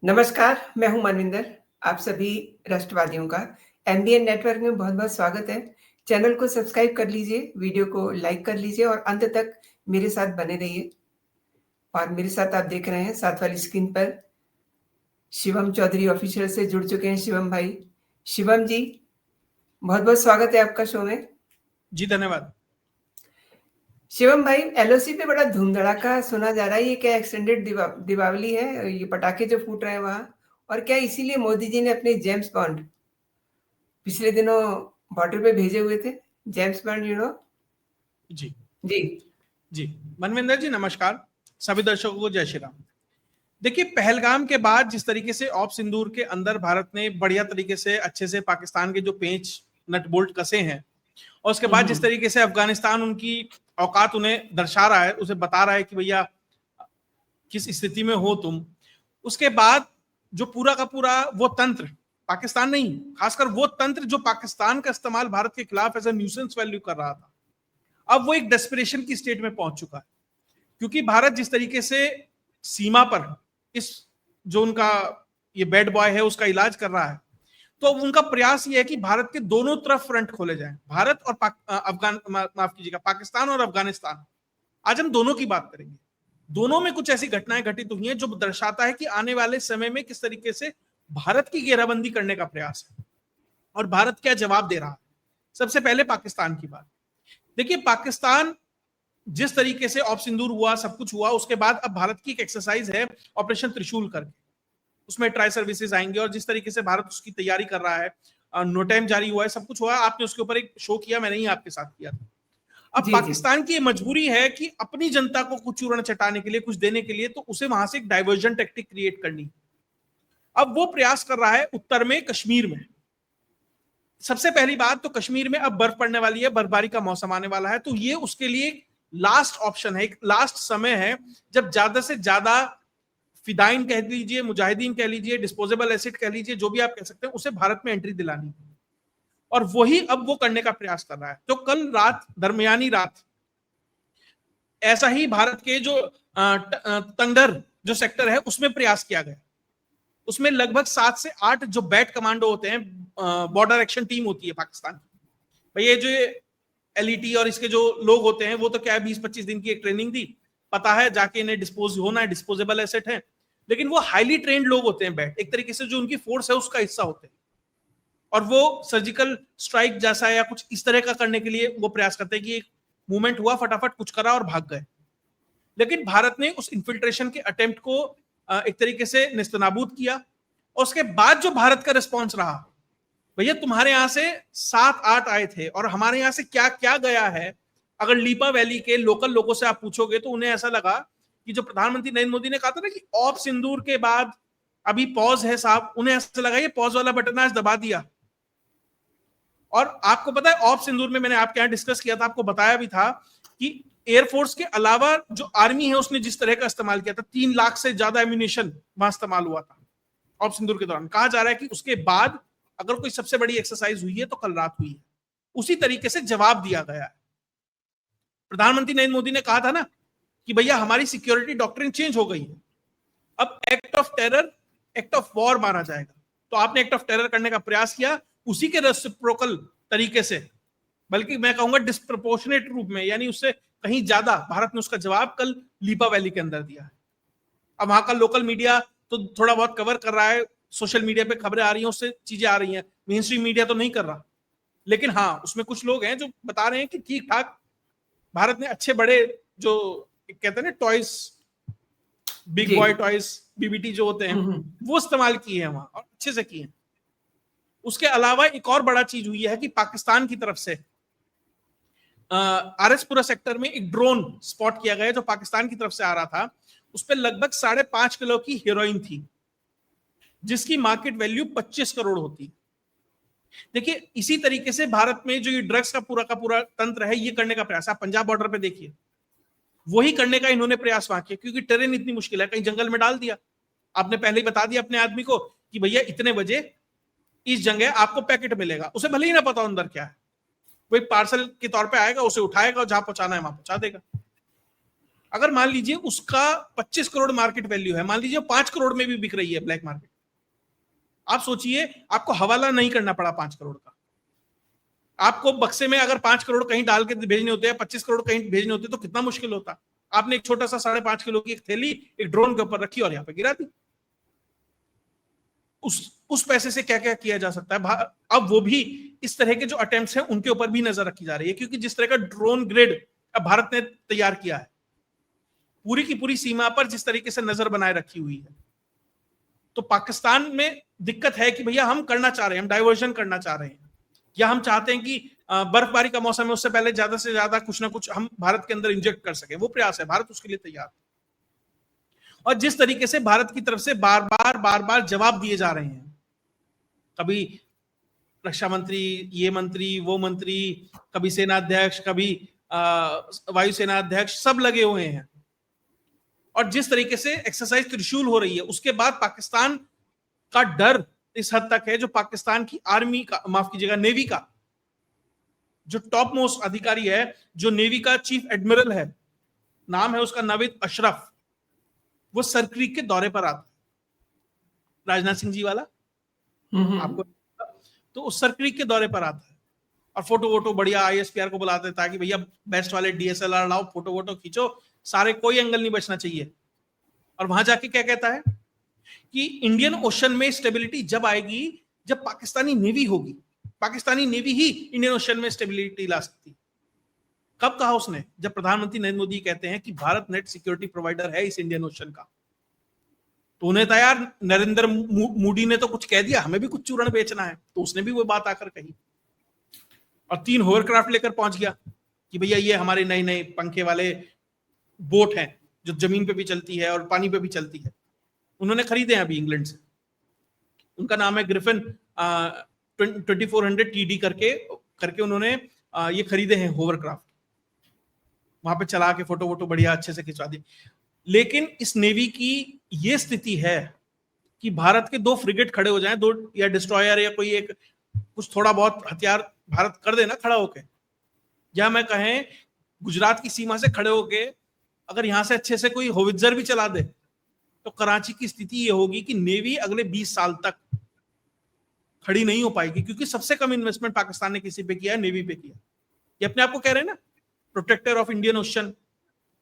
नमस्कार, मैं हूँ मनविंदर। आप सभी राष्ट्रवादियों का एमबीएन नेटवर्क में बहुत-बहुत स्वागत है। चैनल को सब्सक्राइब कर लीजिए, वीडियो को लाइक कर लीजिए और अंत तक मेरे साथ बने रहिए। और मेरे साथ आप देख रहे हैं साथ वाली स्क्रीन पर शिवम चौधरी ऑफिशियल से जुड़ चुके हैं शिवम भाई। शिवम जी, बहुत-बहुत स्वागत है आपका शो में। जी धन्यवाद। शिवम भाई, एलओसी पे बड़ा धूम-धड़ाका सुना जा रहा है। ये क्या एक्सटेंडेड दीपावली है? ये पटाखे जो फूट रहे हैं वहाँ? और क्या इसीलिए मोदी जी ने अपने जेम्स बॉन्ड पिछले दिनों बॉर्डर पे भेजे हुए थे? जेम्स बॉन्ड, जी जी। जी मनविंदर जी नमस्कार। सभी दर्शकों को जय श्री राम। देखिए, पहलगाम के बाद जिस तरीके से ऑप सिंदूर के अंदर भारत ने बढ़िया तरीके से अच्छे से पाकिस्तान के जो पेंच नट बोल्ट कसे हैं, और उसके बाद जिस तरीके से अफगानिस्तान उनकी औकात उन्हें दर्शा रहा है, उसे बता रहा है कि भैया किस स्थिति में हो तुम, उसके बाद जो पूरा का पूरा वो तंत्र, पाकिस्तान नहीं, खासकर वो तंत्र जो पाकिस्तान का इस्तेमाल भारत के खिलाफ एज ए न्यूसेंस वैल्यू कर रहा था, अब वो एक डेस्परेशन की स्टेट में पहुंच चुका है। क्योंकि भारत जिस तरीके से सीमा पर इस जो उनका ये बैड बॉय है उसका इलाज कर रहा है, तो उनका प्रयास ये है कि भारत के दोनों तरफ फ्रंट खोले जाएं, भारत और माफ कीजिएगा, पाकिस्तान और अफगानिस्तान। आज हम दोनों की बात करेंगे। दोनों में कुछ ऐसी घटनाएं घटित हुई हैं जो दर्शाता है कि आने वाले समय में किस तरीके से भारत की घेराबंदी करने का प्रयास है और भारत क्या जवाब दे रहा है। सबसे पहले पाकिस्तान की बात। देखिए, पाकिस्तान जिस तरीके से ऑप सिंदूर हुआ, सब कुछ हुआ, उसके बाद अब भारत की एक एक्सरसाइज है ऑपरेशन त्रिशूल करके, उसमें ट्राई सर्विसेज आएंगे और जिस तरीके से भारत उसकी तैयारी कर रहा है, नोटैम जारी हुआ है, सब कुछ हुआ। आपने उसके ऊपर एक शो किया, मैंने ही आपके साथ किया था। अब पाकिस्तान की मजबूरी है कि अपनी जनता को कुछ चूर्ण चटाने के लिए, कुछ देने के लिए, तो उसे वहां से एक डाइवर्जन टैक्टिक क्रिएट करनी। अब वो प्रयास कर रहा है उत्तर में, कश्मीर में। सबसे पहली बात तो कश्मीर में अब बर्फ पड़ने वाली है, बर्फबारी का मौसम आने वाला है, तो ये उसके लिए लास्ट ऑप्शन है, एक लास्ट समय है जब ज्यादा से ज्यादा फिदाइन कह लीजिए, मुजाहिदीन कह लीजिए, डिस्पोजेबल एसिड कह लीजिए, जो भी आप कह सकते हैं, उसे भारत में एंट्री दिलानी, और वही अब वो करने का प्रयास कर रहा है। तो कल रात, दरमियानी रात, ऐसा ही भारत के जो तंगधर जो सेक्टर है उसमें प्रयास किया गया। उसमें लगभग 7 से 8 जो बैट कमांडो होते हैं, बॉर्डर एक्शन टीम होती है पाकिस्तान की। भाई ये जो एलईटी और इसके जो लोग होते हैं, वो तो क्या 20-25 दिन की एक ट्रेनिंग दी, पता है जाके इन्हें डिस्पोज होना है, डिस्पोजेबल एसेट है, लेकिन वो हाईली ट्रेंड लोग होते हैं बैट, एक तरीके से जो उनकी फोर्स है उसका हिस्सा होते हैं, और वो सर्जिकल स्ट्राइक जैसा या कुछ इस तरह का करने के लिए वो प्रयास करते हैं कि एक मूवमेंट हुआ, फटाफट कुछ करा और भाग गए। लेकिन भारत ने उस इन्फिल्ट्रेशन के अटेम्प्ट को एक तरीके से निस्तनाबूद किया, और उसके बाद जो भारत का रिस्पॉन्स रहा, भैया तुम्हारे यहां से 7-8 आए थे और हमारे यहां से क्या क्या गया है, अगर लीपा वैली के लोकल लोगों से आप पूछोगे तो उन्हें ऐसा लगा कि जो प्रधानमंत्री नरेंद्र मोदी ने कहा था ना कि ऑप सिंदूर के बाद अभी पॉज है साहब, उन्हें ऐसा लगा ये पॉज वाला बटन आज दबा दिया। और आपको पता है ऑप सिंदूर में मैंने आपके यहां डिस्कस किया था, आपको बताया भी था कि एयरफोर्स के अलावा जो आर्मी है उसने जिस तरह का इस्तेमाल किया था, 3 लाख से ज्यादा एम्यूनेशन वहां इस्तेमाल हुआ था ऑप सिंदूर के दौरान। कहा जा रहा है कि उसके बाद अगर कोई सबसे बड़ी एक्सरसाइज हुई है तो कल रात हुई है। उसी तरीके से जवाब दिया गया है। प्रधानमंत्री नरेंद्र मोदी ने कहा था ना कि भैया हमारी सिक्योरिटी डॉक्ट्रिन चेंज हो गई है, अब act of terror act of war माना जाएगा। तो आपने एक्ट ऑफ टेरर करने का प्रयास किया, उसी के रेसिप्रोकल तरीके से, बल्कि मैं कहूंगा डिस्प्रपोर्शनेट रूप में, यानी उससे कहीं ज्यादा भारत ने उसका जवाब कल लीपा वैली के अंदर दिया है। अब वहां का लोकल मीडिया तो थोड़ा बहुत कवर कर रहा है, सोशल मीडिया पे खबरें आ रही हैं, उससे चीजें आ रही हैं, मेन स्ट्रीम मीडिया तो नहीं कर रहा, लेकिन हाँ उसमें कुछ लोग हैं जो बता रहे हैं कि ठीक ठाक भारत ने अच्छे बड़े जो कहते हैं ना toys, big boy toys, BBT जो होते हैं, वो इस्तेमाल किए हैं वहां और अच्छे से किए हैं। उसके अलावा एक और बड़ा चीज हुई है कि पाकिस्तान की तरफ से आरएसपुरा सेक्टर में एक ड्रोन स्पॉट किया गया जो पाकिस्तान की तरफ से आ रहा था। उस पर लगभग 5.5 किलो की हेरोइन थी, जिसकी मार्केट वैल्यू 25 करोड़ होती। देखिए, इसी तरीके से भारत में जो ये ड्रग्स का पूरा तंत्र है, ये करने का प्रयास, आप पंजाब बॉर्डर पे देखिए, वही करने का इन्होंने प्रयास वहां किया, क्योंकि टेरेन इतनी मुश्किल है, कहीं जंगल में डाल दिया, आपने पहले ही बता दिया अपने आदमी को कि भैया इतने बजे इस जगह आपको पैकेट मिलेगा, उसे भले ही ना पता अंदर क्या है, वो एक पार्सल के तौर पे आएगा, उसे उठाएगा और जहां पहुंचाना है वहां पहुंचा देगा। अगर मान लीजिए उसका 25 करोड़ मार्केट वैल्यू है, मान लीजिए 5 करोड़ में भी बिक रही है ब्लैक मार्केट, आप सोचिए आपको हवाला नहीं करना पड़ा 5 करोड़ का, आपको बक्से में अगर 5 करोड़ कहीं डाल के भेजने होते हैं, 25 करोड़ कहीं भेजने होते तो कितना मुश्किल होता। आपने एक छोटा सा 5.5 किलो की एक थैली एक ड्रोन के ऊपर रखी और यहाँ पे गिरा दी। उस पैसे से क्या क्या किया जा सकता है। अब वो भी इस तरह के जो अटेम्प्ट्स हैं उनके ऊपर भी नजर रखी जा रही है, क्योंकि जिस तरह का ड्रोन ग्रिड अब भारत ने तैयार किया है, पूरी की पूरी सीमा पर जिस तरीके से नजर बनाए रखी हुई है, तो पाकिस्तान में दिक्कत है कि भैया हम करना चाह रहे हैं, हम डाइवर्जन करना चाह रहे हैं, या हम चाहते हैं कि बर्फबारी का मौसम है उससे पहले ज्यादा से ज्यादा कुछ ना कुछ हम भारत के अंदर इंजेक्ट कर सके। वो प्रयास है, भारत उसके लिए तैयार। और जिस तरीके से भारत की तरफ से बार बार जवाब दिए जा रहे हैं, कभी रक्षा मंत्री, ये मंत्री, वो मंत्री, कभी सेनाध्यक्ष, कभी वायुसेना अध्यक्ष, सब लगे हुए हैं, और जिस तरीके से एक्सरसाइज त्रिशूल हो रही है, उसके बाद पाकिस्तान का डर इस हद तक है, जो पाकिस्तान की आर्मी का, माफ कीजिएगा, नेवी का जो टॉप मोस्ट अधिकारी है, जो नेवी का चीफ एडमिरल है, नाम है उसका नाविद अशरफ, वो सरक्रीक के दौरे पर आता है, राजनाथ सिंह जी वाला आपको, तो उस सरक्रीक के दौरे पर आता है और फोटो वोटो बढ़िया ISPR को बुलाते हैं ताकि भैया बेस्ट वाले DSLR लाओ, फोटो वोटो खींचो, सारे कोई एंगल नहीं बचना चाहिए। और वहां जाके क्या कहता है कि इंडियन ओशन में स्टेबिलिटी जब आएगी जब पाकिस्तानी नेवी होगी, पाकिस्तानी नेवी ही इंडियन ओशन में स्टेबिलिटी ला सकती। कब कहा उसने? जब प्रधानमंत्री नरेंद्र मोदी कहते हैं कि भारत नेट सिक्योरिटी प्रोवाइडर है इस इंडियन ओशन का, तो उन्हें था यार नरेंद्र मोदी ने तो कुछ कह दिया, हमें भी कुछ चूर्ण बेचना है, तो उसने भी वो बात आकर कही और 3 होवरक्राफ्ट लेकर पहुंच गया कि भैया ये हमारे नए नए पंखे वाले बोट हैं जो जमीन पे भी चलती है और पानी पे भी चलती है। उन्होंने खरीदे हैं अभी इंग्लैंड से, उनका नाम है ग्रिफिन 2400 TD करके उन्होंने ये खरीदे हैं होवरक्राफ्ट, वहां पे चला के फोटो वोटो बढ़िया अच्छे से खिंचवा दी। लेकिन इस नेवी की ये स्थिति है कि भारत के 2 फ्रिगेट खड़े हो जाएं, 2 या डिस्ट्रॉयर या कोई एक कुछ थोड़ा बहुत हथियार भारत कर देना खड़ा होके, या मैं कहें गुजरात की सीमा से खड़े होके अगर यहां से अच्छे से कोई होवित्जर भी चला दे, तो कराची की स्थिति ये होगी कि नेवी अगले 20 साल तक खड़ी नहीं हो पाएगी, क्योंकि सबसे कम इन्वेस्टमेंट पाकिस्तान ने किसी पे किया है, नेवी पे किया। ये अपने आप को कह रहे हैं ना प्रोटेक्टर ऑफ इंडियन ओशन।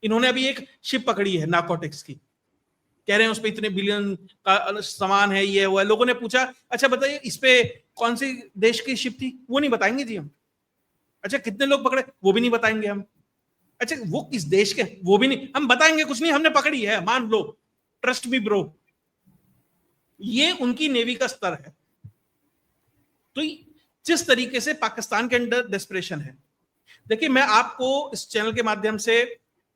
इन्होंने अभी एक शिप पकड़ी है नार्कोटिक्स की, कह रहे हैं उस पे इतने बिलियन का सामान है, ये हुआ। लोगों ने पूछा अच्छा बताइए इस पे कौन सी देश की शिप थी, वो नहीं बताएंगे जी हम। अच्छा कितने लोग पकड़े, वो भी नहीं बताएंगे हम। अच्छा वो किस देश के, वो भी नहीं हम बताएंगे, कुछ नहीं हमने पकड़ी है, मान लो, ट्रस्ट मी ब्रो। ये उनकी नेवी का स्तर है। तो जिस तरीके से पाकिस्तान के अंदर डेस्परेशन है, देखिए मैं आपको इस चैनल के माध्यम से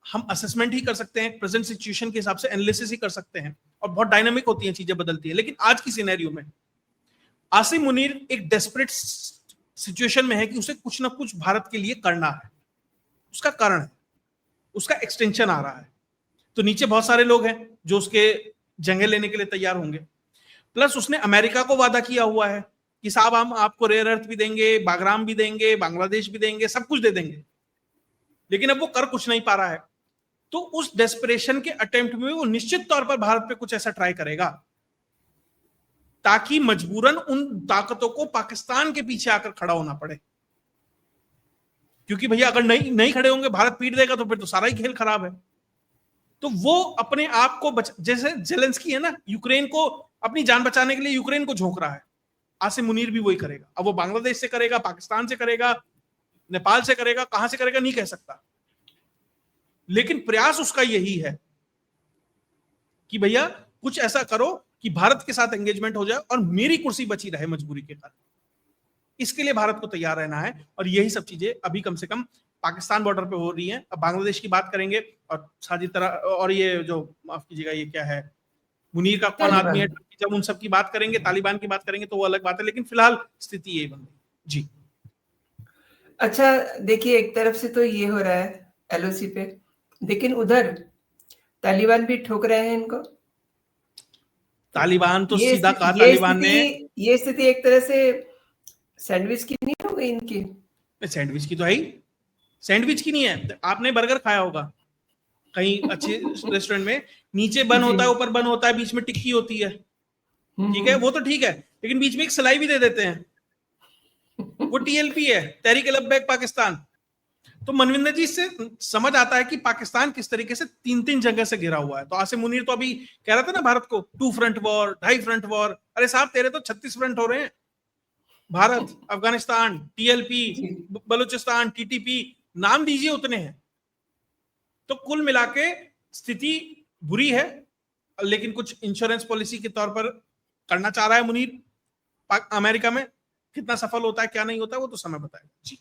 हम असेसमेंट ही कर सकते हैं, प्रेजेंट सिचुएशन के हिसाब से एनालिसिस ही कर सकते हैं, और बहुत डायनामिक होती हैं चीजें, बदलती हैं। लेकिन आज की सिनेरियो में आसिम मुनीर एक डेस्परेट सिचुएशन में है कि उसे कुछ ना कुछ भारत के लिए करना है। उसका कारण है, उसका एक्सटेंशन आ रहा है, तो नीचे बहुत सारे लोग हैं जो उसके जगह लेने के लिए तैयार होंगे। प्लस उसने अमेरिका को वादा किया हुआ है कि साहब हम आपको रेयर अर्थ भी देंगे, बागराम भी देंगे, बांग्लादेश भी देंगे, सब कुछ दे देंगे। लेकिन अब वो कर कुछ नहीं पा रहा है, तो उस डेस्परेशन के अटेम्प्ट में वो निश्चित तौर पर भारत पे कुछ ऐसा ट्राई करेगा ताकि मजबूरन उन ताकतों को पाकिस्तान के पीछे आकर खड़ा होना पड़े। क्योंकि भैया अगर नहीं खड़े होंगे, भारत पीट देगा, तो फिर तो सारा ही खेल खराब है। तो वो अपने आप को जैसे जेलेंस्की है ना, यूक्रेन को अपनी जान बचाने के लिए यूक्रेन को झोंक रहा है, आसिम मुनीर भी वही करेगा। अब वो बांग्लादेश से करेगा, पाकिस्तान से करेगा, नेपाल से करेगा, कहां से करेगा नहीं कह सकता, लेकिन प्रयास उसका यही है कि भैया कुछ ऐसा करो कि भारत के साथ एंगेजमेंट हो जाए और मेरी कुर्सी बची रहे मजबूरी के कारण। इसके लिए भारत को तैयार रहना है, और यही सब चीजें अभी कम से कम पाकिस्तान बॉर्डर पे हो रही हैं। अब बांग्लादेश की बात करेंगे और साजिद तरह, और ये जो माफ कीजिएगा ये क्या है, मुनीर का कौन आदमी है, जब उन सब की बात करेंगे, तालिबान की बात करेंगे, तो वो अलग बात है। लेकिन फिलहाल स्थिति यही बन गई जी। अच्छा देखिए, एक तरफ से तो ये हो रहा है LOC पे, लेकिन उधर तालिबान भी ठोक रहे हैं इनको। तालिबान तो सीधा कहा तालिबान ने, ये स्थिति एक तरह से सैंडविच की नहीं हो गई इनकी? सैंडविच की तो है ही, सैंडविच की नहीं है। आपने बर्गर खाया होगा, कहीं अच्छे रेस्टोरेंट में नीचे बन होता है, ऊपर बन होता है, बीच में टिक्की होती है, ठीक है, वो तो ठीक है, लेकिन बीच में एक सलाई भी दे देते हैं, वो TLP है, तहरीक लब्बैक पाकिस्तान। तो मनविंदर जी से समझ आता है कि पाकिस्तान किस तरीके से 3-3 जगह से घिरा हुआ है। तो आसिम मुनीर तो अभी कह रहा था ना भारत को 2 फ्रंट वॉर, 2.5 फ्रंट वॉर, अरे साहब तेरे तो 36 फ्रंट हो रहे हैं, भारत, अफगानिस्तान, TLP, बलूचिस्तान, TTP, नाम दीजिए उतने हैं। तो कुल मिला के स्थिति बुरी है, लेकिन कुछ इंश्योरेंस पॉलिसी के तौर पर करना चाह रहा है मुनीर अमेरिका में। कितना सफल होता है क्या नहीं होता है वो तो समय बताएगा जी।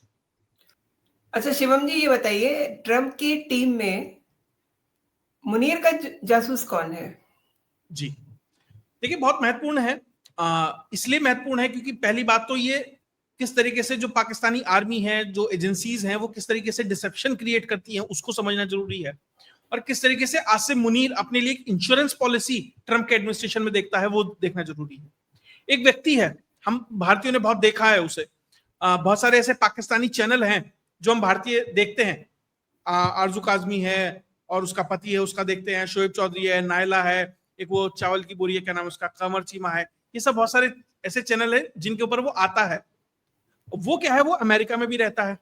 अच्छा शिवम जी, ये बताइए, ट्रंप की टीम में मुनीर का जासूस कौन है? जी देखिए, बहुत महत्वपूर्ण है, इसलिए महत्वपूर्ण है क्योंकि पहली बात तो ये किस तरीके से जो पाकिस्तानी आर्मी है, जो एजेंसीज हैं, वो किस तरीके से डिसेप्शन क्रिएट करती हैं उसको समझना जरूरी है, और किस तरीके से आसिम मुनीर अपने लिए एक इंश्योरेंस पॉलिसी ट्रंप के एडमिनिस्ट्रेशन में देखता है वो देखना जरूरी है। एक व्यक्ति है, हम भारतीयों ने बहुत देखा है उसे, बहुत सारे ऐसे पाकिस्तानी चैनल हैं जो हम भारतीय देखते हैं, आरजू काजमी है और उसका पति है, उसका देखते हैं, शोएब चौधरी है, नायला है, एक वो चावल की बोरी है, क्या नाम उसका, कमर चीमा है, ये सब बहुत सारे ऐसे चैनल है जिनके ऊपर वो आता है। वो क्या है, वो अमेरिका में भी रहता है,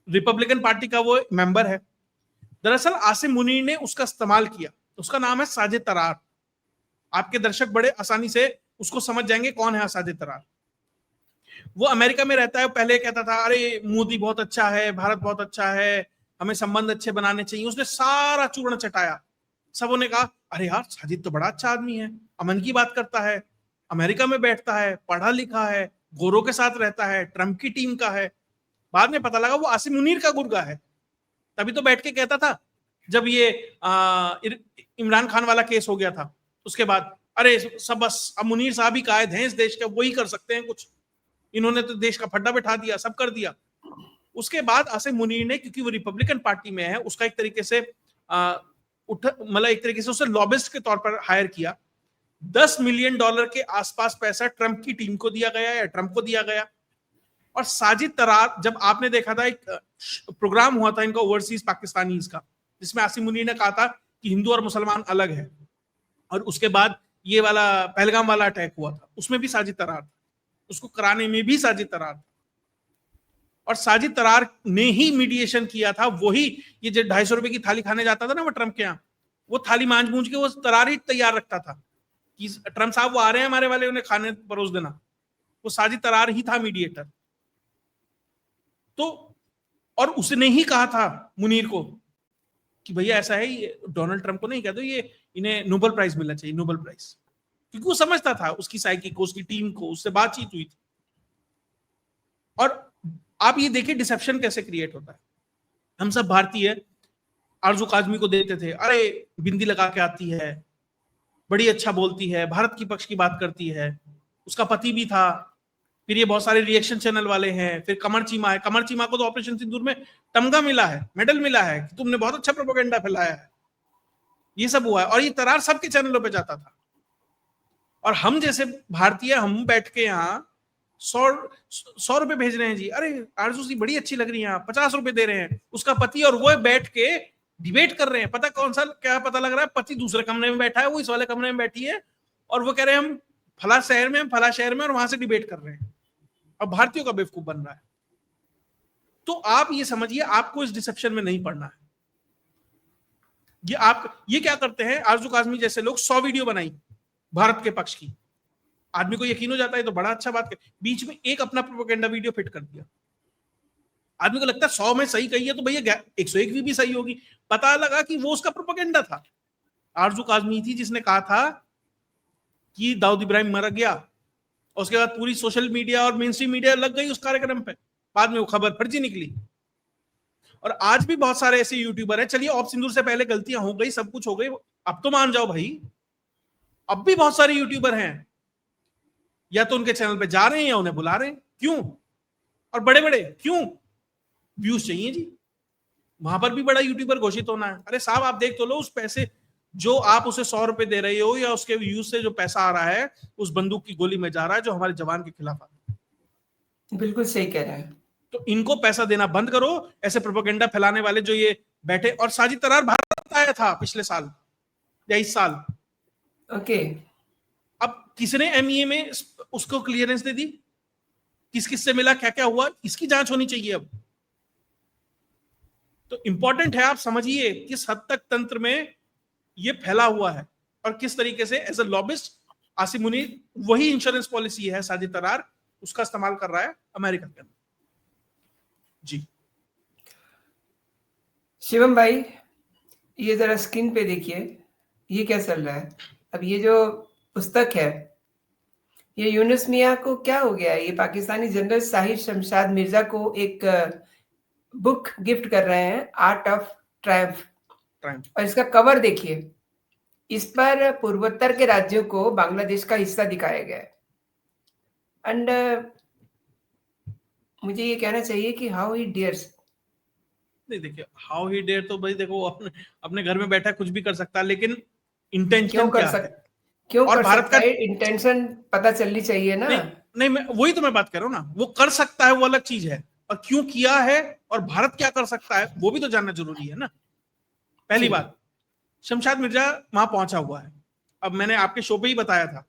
रिपब्लिकन पार्टी का वो मेंबर है। दरअसल आसिम मुनीर ने उसका इस्तेमाल किया, उसका नाम है साजिद तरार। आपके दर्शक बड़े आसानी से उसको समझ जाएंगे कौन है साजिद तरार। वो अमेरिका में रहता है, पहले कहता था अरे मोदी बहुत अच्छा है, भारत बहुत अच्छा है, हमें संबंध अच्छे बनाने चाहिए, उसने सारा चूर्ण चटाया। सबों ने कहा अरे यार साजिद तो बड़ा अच्छा आदमी है, अमन की बात करता है, अमेरिका में बैठता है, पढ़ा लिखा है, गोरों के साथ रहता है, ट्रंप की टीम का है। बाद में पता लगा वो आसिम मुनीर का गुर्गा है। तभी तो बैठ के कहता था जब ये इमरान खान वाला केस हो गया था, उसके बाद अरे सब बस अब मुनीर साहब ही कायद हैं इस देश के, वही कर सकते हैं कुछ, इन्होंने तो देश का फड्डा बैठा दिया, सब कर दिया। उसके बाद आसिम मुनीर ने, क्योंकि वो रिपब्लिकन पार्टी में है, उसका एक तरीके से मतलब एक तरीके से उसे लॉबिस्ट के तौर पर हायर किया। $10 मिलियन के आसपास पैसा ट्रंप की टीम को दिया गया या ट्रंप को दिया गया। और साजिद तरार, जब आपने देखा था एक प्रोग्राम हुआ था इनका ओवरसीज पाकिस्तानीज का, जिसमें आसिम मुनीर ने कहा था कि हिंदू और मुसलमान अलग है, और उसके बाद ये वाला पहलगाम वाला अटैक हुआ था, उसमें भी साजिद तरार था, उसको कराने में भी साजिद तरार था। और साजिद तरार ने ही मीडिएशन किया था। वही ये जो 250 रुपए की थाली खाने जाता था ना वो ट्रंप के यहाँ, वो थाली मांझ मूंझ के वो तरार ही तैयार रखता था कि ट्रंप साहब वो आ रहे हैं हमारे वाले, उन्हें खाने परोस देना। वो साजिद तरार ही था मीडिएटर। तो और उसने ही कहा था मुनीर को कि भैया ऐसा है, ये डोनाल्ड ट्रंप को नहीं कह दो, ये इन्हें नोबेल प्राइज मिलना चाहिए, नोबेल प्राइज, क्योंकि वो समझता था उसकी साइकी को, उसकी टीम को, उससे बातचीत हुई थी। और आप ये देखिए डिसेप्शन कैसे क्रिएट होता है। हम सब भारतीय आरजू काजमी को देखते थे, अरे बिंदी लगा के आती है, बड़ी अच्छा बोलती है, भारत की पक्ष की बात करती है, उसका पति भी था, फिर ये बहुत सारे रिएक्शन चैनल वाले हैं, फिर कमर चीमा है, कमर चीमा को तो ऑपरेशन सिंदूर में तमगा मिला है, मेडल मिला है कि तुमने बहुत अच्छा प्रोपेगेंडा फैलाया है, ये सब हुआ है। और ये तरार सबके चैनलों पे जाता था। और हम जैसे भारतीय, हम बैठ के यहाँ 100 रुपए भेज रहे हैं जी, अरे आरजू जी बड़ी अच्छी लग रही है, 50 रुपए दे रहे हैं, उसका पति और वो बैठ के डिबेट कर रहे हैं। पता कौन सा क्या पता लग रहा है, पति दूसरे कमरे में बैठा है, वो इस वाले कमरे में बैठी है, और वो कह रहे हैं हम फला शहर में, हम फला शहर में, और वहां से डिबेट कर रहे हैं, और भारतीयों का बेवकूफ बन रहा है। तो आप ये समझिए, आपको इस डिसेप्शन में नहीं पड़ना है। ये क्या करते हैं आरजू काजमी जैसे लोग, 100 वीडियो बनाई भारत के पक्ष की, आदमी को यकीन हो जाता है तो बड़ा अच्छा बात है, बीच में एक अपना प्रोपेगेंडा वीडियो फिट कर दिया। आदमी को लगता है 100 में सही कही है तो भैया 101 भी सही होगी। पता लगा कि वो उसका प्रोपेगेंडा था। आरजू काजमी थी जिसने कहा था कि दाऊद इब्राहिम मर गया, और उसके बाद पूरी सोशल मीडिया और मेन स्ट्रीम मीडिया लग गई उस कार्यक्रम पे। बाद में वो खबर फर्जी निकली। और आज भी बहुत सारे ऐसे यूट्यूबर हैं, चलिए ऑप सिंदूर से पहले गलतियां हो गई, सब कुछ हो गई, अब तो मान जाओ भाई, अब भी बहुत सारे यूट्यूबर हैं, या तो उनके चैनल पे जा रहे हैं या उन्हें बुला रहे हैं। क्यों? और बड़े बड़े क्यों? व्यूज चाहिए जी, वहां पर भी बड़ा यूट्यूबर घोषित होना है। अरे साहब आप देख तो लो, उस पैसे जो आप उसे 100 रुपए दे रहे हो, या उसके व्यूज से जो पैसा आ रहा है, उस बंदूक की गोली में जा रहा है जो हमारे जवान के खिलाफ आ रहा है। बिल्कुल सही कह रहा है। तो इनको पैसा देना बंद करो, ऐसे प्रोपेगेंडा फैलाने वाले जो ये बैठे। और साजिद तरार भारत आया था पिछले साल या इस साल। ओके। अब किसने एमईए में उसको क्लियरेंस दे दी, किस किस से मिला, क्या क्या हुआ, इसकी जांच होनी चाहिए अब। तो इंपॉर्टेंट है आप समझिए किस हद तक तंत्र में ये फैला हुआ है और किस तरीके से as a lobbyist Asim Munir वही इंश्योरेंस पॉलिसी है साजिद तरार, उसका इस्तेमाल कर रहा है अमेरिका के अंदर। जी शिवम भाई, ये जरा स्क्रीन पे देखिए, ये क्या चल रहा है। अब ये जो पुस्तक है, ये यूनुस मियां को क्या हो गया है? ये पाकिस्तानी जनरल साहिर शमशाद मिर्जा को एक बुक गिफ्ट कर रहे हैं, आर्ट ऑफ ट्रायम्फ, और इसका कवर देखिए। इस पर पूर्वोत्तर के राज्यों को बांग्लादेश का हिस्सा दिखाया गया है। एंड मुझे ये कहना चाहिए कि हाउ ही डेयर्स। नहीं देखिए, हाउ ही डेयर तो भाई देखो अपने अपने घर में बैठा कुछ भी कर सकता है, लेकिन इंटेंशन क्या है क्यों और कर भारत सकता का है, इंटेंशन पता चलनी चाहिए ना। नहीं नहीं, मैं वही तो मैं बात कर रहा हूँ ना, वो कर सकता है वो अलग चीज है, और क्यों किया है और भारत क्या कर सकता है वो भी तो जानना जरूरी है ना। पहली बात, शमशाद मिर्जा वहां पहुंचा हुआ है। अब मैंने आपके शो पे ही बताया था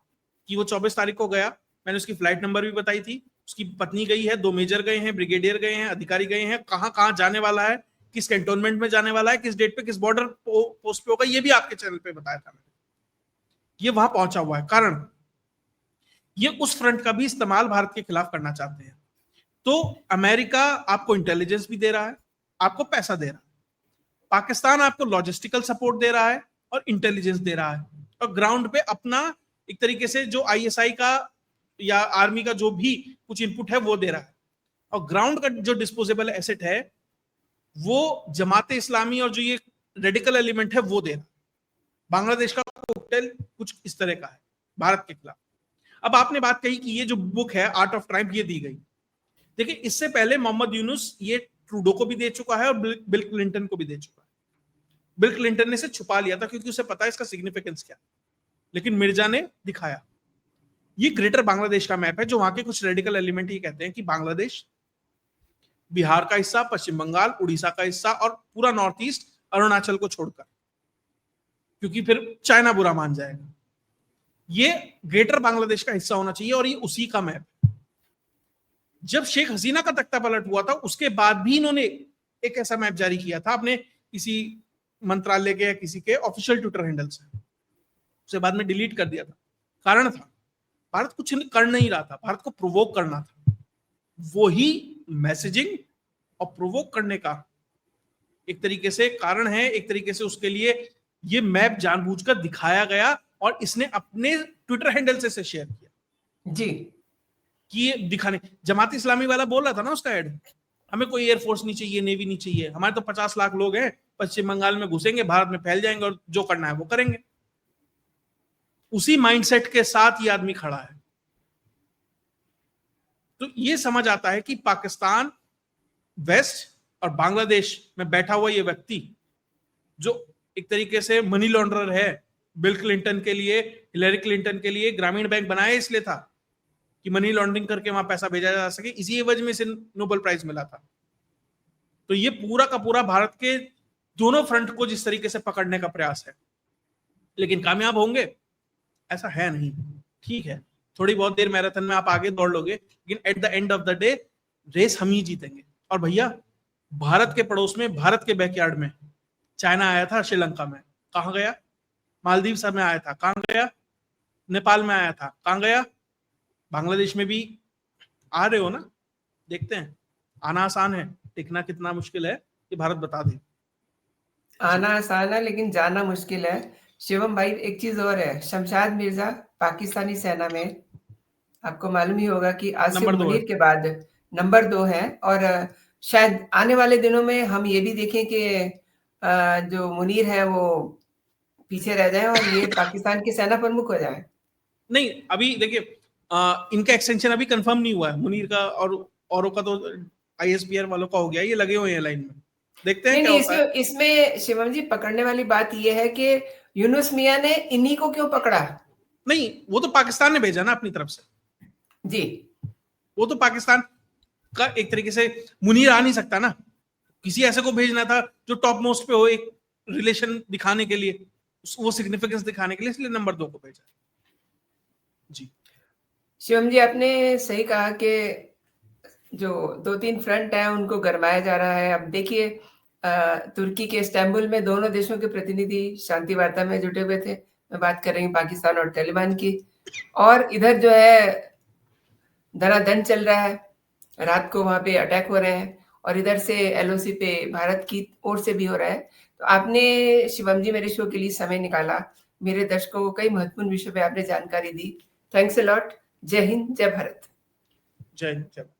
कि वो 24 तारीख को गया, मैंने उसकी फ्लाइट नंबर भी बताई थी, उसकी पत्नी गई है, 2 मेजर गए हैं, ब्रिगेडियर गए हैं, अधिकारी गए हैं, कहां कहां जाने वाला है, किस कैंटोनमेंट में जाने वाला है, किस डेट पे किस बॉर्डर पोस्ट पे होगा, ये भी आपके चैनल पे बताया था मैंने। ये वहां पहुंचा हुआ है, कारण ये उस फ्रंट का भी इस्तेमाल भारत के खिलाफ करना चाहते हैं। तो अमेरिका आपको इंटेलिजेंस भी दे रहा है, आपको पैसा दे रहा है, पाकिस्तान आपको लॉजिस्टिकल सपोर्ट दे रहा है और इंटेलिजेंस दे रहा है, और ग्राउंड पे अपना एक तरीके से जो आईएसआई का या आर्मी का जो भी कुछ इनपुट है वो दे रहा है, और ग्राउंड का जो डिस्पोजेबल एसेट है वो जमाते इस्लामी और जो ये रेडिकल एलिमेंट है वो दे रहा है। बांग्लादेश का कोकटेल कुछ इस तरह का है भारत के खिलाफ। अब आपने बात कही कि ये जो बुक है आर्ट ऑफ ट्रायम्फ ये दी गई, देखिए इससे पहले मोहम्मद यूनुस ये ट्रूडो को भी दे चुका है और बिल क्लिंटन को भी दे चुका है। बिल क्लिंटन ने इसे छुपा लिया था क्योंकि उसे पता है इसका सिग्निफिकेंस क्या, लेकिन मिर्जा ने दिखाया। ये ग्रेटर बांग्लादेश का मैप है जो वहां के कुछ रेडिकल एलिमेंट ही कहते हैं कि बांग्लादेश, बिहार का हिस्सा, पश्चिम बंगाल, उड़ीसा का हिस्सा और पूरा नॉर्थ ईस्ट अरुणाचल को छोड़कर, क्योंकि फिर चाइना बुरा मान जाएगा। ये ग्रेटर बांग्लादेश का हिस्सा होना चाहिए और ये उसी का मैप है। जब शेख हसीना का तख्ता पलट हुआ था उसके बाद भी इन्होंने एक ऐसा मैप जारी किया था अपने किसी मंत्रालय के या किसी के ऑफिशियल ट्विटर हैंडल से, उसे बाद में डिलीट कर दिया था। कारण था भारत कुछ कर नहीं रहा था, भारत को प्रोवोक करना था। वही मैसेजिंग और प्रोवोक करने का एक तरीके से कारण है, एक तरीके से उसके लिए ये मैप जानबूझकर दिखाया गया और इसने अपने ट्विटर हैंडल से शेयर किया जी कि ये दिखाने। जमात इस्लामी वाला बोल रहा था ना उसका एड, हमें कोई एयरफोर्स नहीं चाहिए, नेवी नहीं चाहिए, हमारे तो 50 लाख लोग हैं, पश्चिम बंगाल में घुसेंगे, भारत में फैल जाएंगे और जो करना है वो करेंगे। उसी माइंडसेट के साथ ये आदमी खड़ा है। तो ये समझ आता है कि पाकिस्तान, वेस्ट और बांग्लादेश में बैठा हुआ ये व्यक्ति जो एक तरीके से मनी लॉन्ड्रर है, बिल क्लिंटन के लिए, हिलरी क्लिंटन के लिए ग्रामीण बैंक बनाया इसलिए था कि मनी लॉन्ड्रिंग करके वहां पैसा भेजा जा सके, इसी वजह में इसे नोबेल प्राइज मिला था। तो ये पूरा का पूरा भारत के दोनों फ्रंट को जिस तरीके से पकड़ने का प्रयास है, लेकिन कामयाब होंगे ऐसा है नहीं। ठीक है, थोड़ी बहुत देर मैराथन में आप आगे दौड़ लोगे, लेकिन at the end of the day race हम ही जीतेंगे। और भैया भारत के पड़ोस में, भारत के बैकयार्ड में चाइना आया था, श्रीलंका में कहां गया, मालदीव में आया था कहां गया, नेपाल में आया था कहां गया, बांग्लादेश में भी आ रहे हो ना, देखते हैं। आना आसान है, टिकना कितना मुश्किल है ये भारत बता दे। आना आसान है लेकिन जाना मुश्किल है। शिवम भाई, एक चीज और है, शमशाद मिर्जा पाकिस्तानी सेना में आपको मालूम ही होगा कि आसिम मुनीर के बाद नंबर 2 है, और शायद आने वाले दिनों में हम ये भी देखें कि जो मुनीर है वो पीछे रह जाए और ये पाकिस्तान के सेना प्रमुख हो जाए। नहीं, अभी देखिए इनका एक्सटेंशन अभी कंफर्म नहीं हुआ है, मुनीर का और औरों का तो आईएसपीआर वालों का हो गया, ये लगे हुए हैं लाइन में, देखते हैं क्या होता है। इसमें शिवम जी पकड़ने वाली बात ये है कि यूनुस मियां ने इन्हीं को क्यों पकड़ा? नहीं, वो तो पाकिस्तान ने भेजा ना अपनी तरफ से जी, वो तो पाकिस्तान का एक तरीके से, मुनीर आ नहीं सकता ना, किसी ऐसे को भेजना था जो टॉप मोस्ट पे हो, एक रिलेशन दिखाने के लिए, वो सिग्निफिकेंस दिखाने के लिए, इसलिए नंबर 2 को भेजा। जी शिवम जी, आपने सही कहा कि जो 2-3 फ्रंट हैं उनको गरमाया जा रहा है। अब देखिए तुर्की के इस्तांबुल में दोनों देशों के प्रतिनिधि शांति वार्ता में जुटे हुए थे। मैं बात कर रही हूँ पाकिस्तान और तालिबान की। और इधर जो है धराधन चल रहा है, रात को वहाँ पे अटैक हो रहे हैं और इधर से एलओसी पे भारत की ओर से भी हो रहा है। तो आपने शिवम जी मेरे शो के लिए समय निकाला, मेरे दर्शकों को कई महत्वपूर्ण विषयों पे आपने जानकारी दी। Thanks a lot. जय हिंद, जय भारत। जय हिंद, जय भारत।